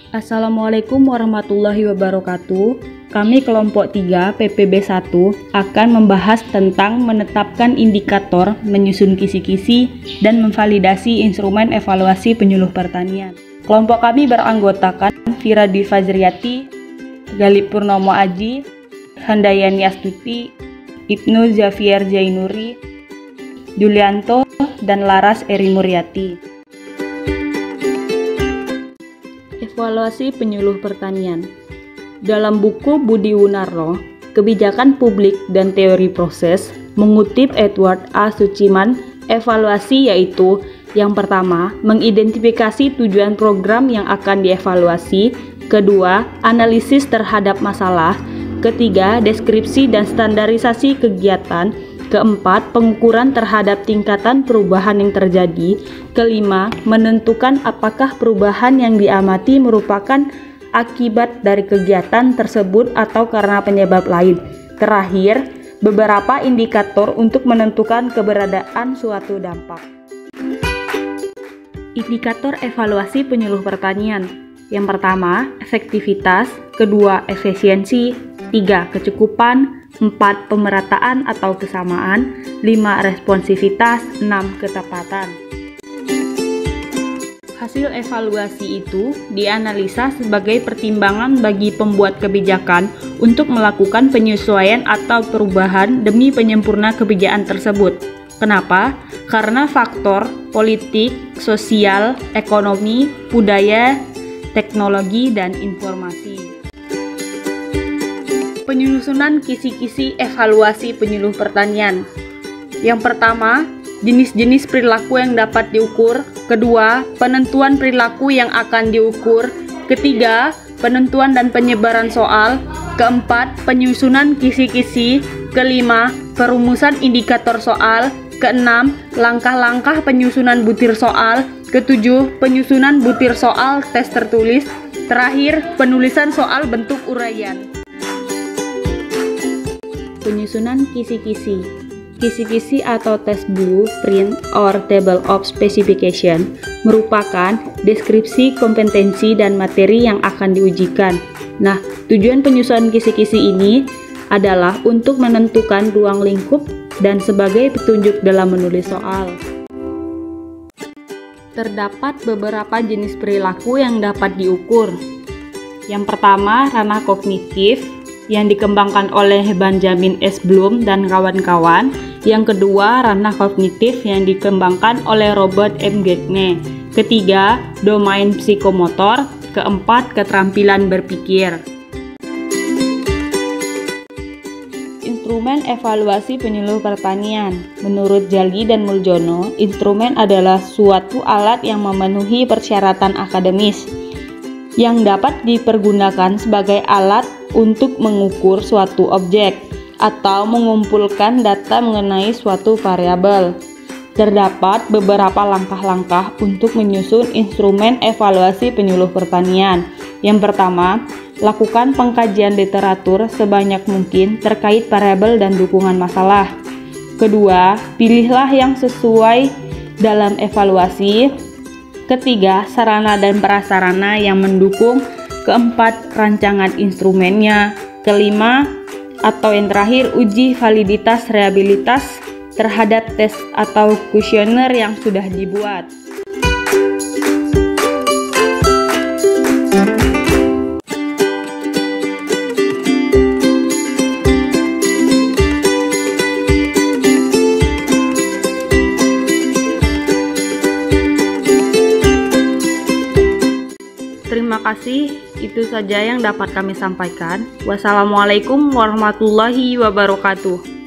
Assalamualaikum warahmatullahi wabarakatuh. Kami kelompok 3 PPB 1 akan membahas tentang menetapkan indikator, menyusun kisi-kisi, dan memvalidasi instrumen evaluasi penyuluh pertanian. Kelompok kami beranggotakan Vira Dwi Fajriyati, Galip Purnomo Aji, Handayani Astuti, Ibnu Zafiar Jainuri, Julianto, dan Laras Eri Muryati. Evaluasi penyuluh pertanian. Dalam buku Budi Wunarno, Kebijakan Publik dan Teori Proses, mengutip Edward A. Suciman, evaluasi yaitu yang pertama, mengidentifikasi tujuan program yang akan dievaluasi, kedua, analisis terhadap masalah, ketiga, deskripsi dan standarisasi kegiatan, keempat, pengukuran terhadap tingkatan perubahan yang terjadi, kelima, menentukan apakah perubahan yang diamati merupakan akibat dari kegiatan tersebut atau karena penyebab lain. Terakhir, beberapa indikator untuk menentukan keberadaan suatu dampak. Indikator evaluasi penyuluh pertanian. Yang pertama, efektivitas, kedua, efisiensi, 3, kecukupan, 4, pemerataan atau kesamaan, 5, responsivitas, 6, ketepatan. Hasil evaluasi itu dianalisa sebagai pertimbangan bagi pembuat kebijakan untuk melakukan penyesuaian atau perubahan demi penyempurna kebijakan tersebut. Kenapa? Karena faktor politik, sosial, ekonomi, budaya, teknologi, dan informasi. Penyusunan kisi-kisi evaluasi penyuluh pertanian. Yang pertama, jenis-jenis perilaku yang dapat diukur. Kedua, penentuan perilaku yang akan diukur. Ketiga, penentuan dan penyebaran soal. Keempat, penyusunan kisi-kisi. Kelima, perumusan indikator soal. Keenam, langkah-langkah penyusunan butir soal. Ketujuh, penyusunan butir soal tes tertulis. Terakhir, penulisan soal bentuk uraian. Penyusunan kisi-kisi. Kisi-kisi atau test blueprint or table of specification merupakan deskripsi kompetensi dan materi yang akan diujikan. Nah, tujuan penyusunan kisi-kisi ini adalah untuk menentukan ruang lingkup dan sebagai petunjuk dalam menulis soal. Terdapat beberapa jenis perilaku yang dapat diukur. Yang pertama, ranah kognitif yang dikembangkan oleh Benjamin S. Bloom dan kawan-kawan. Yang kedua, ranah kognitif yang dikembangkan oleh Robert M. Gagne. Ketiga, domain psikomotor. Keempat, keterampilan berpikir. Instrumen evaluasi penyuluh pertanian. Menurut Jalgi dan Muljono, instrumen adalah suatu alat yang memenuhi persyaratan akademis yang dapat dipergunakan sebagai alat untuk mengukur suatu objek atau mengumpulkan data mengenai suatu variabel. Terdapat beberapa langkah-langkah untuk menyusun instrumen evaluasi penyuluh pertanian. Yang pertama, lakukan pengkajian literatur sebanyak mungkin terkait variabel dan dukungan masalah. Kedua, pilihlah yang sesuai dalam evaluasi. Ketiga, sarana dan prasarana yang mendukung. Keempat, rancangan instrumennya. Kelima, atau yang terakhir, uji validitas reliabilitas terhadap tes atau kuesioner yang sudah dibuat. Terima kasih, itu saja yang dapat kami sampaikan. Wassalamualaikum warahmatullahi wabarakatuh.